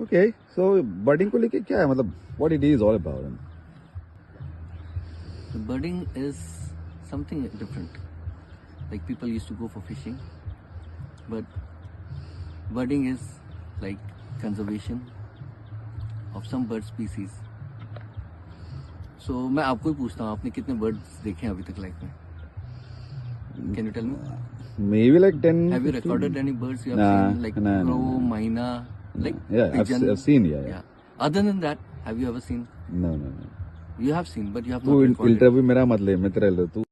Okay, so birding को लेके क्या है मतलब what it is all about? The birding is something different. Like people used to go for fishing, but birding is like conservation of some bird species. So मैं आपको ही पूछता हूँ, आपने कितने birds देखे हैं अभी तक लाइफ में? Can you tell me? Maybe like 10. Have you 15? recorded any birds you have Nah, seen, like nah, crow, nah. myna, like Yeah, pigeon? I've seen, yeah. Yeah. Other than that, have you ever seen? No. You have seen, but you have तू not recorded. Interview मेरा मत ले, मैं तेरा ले तू.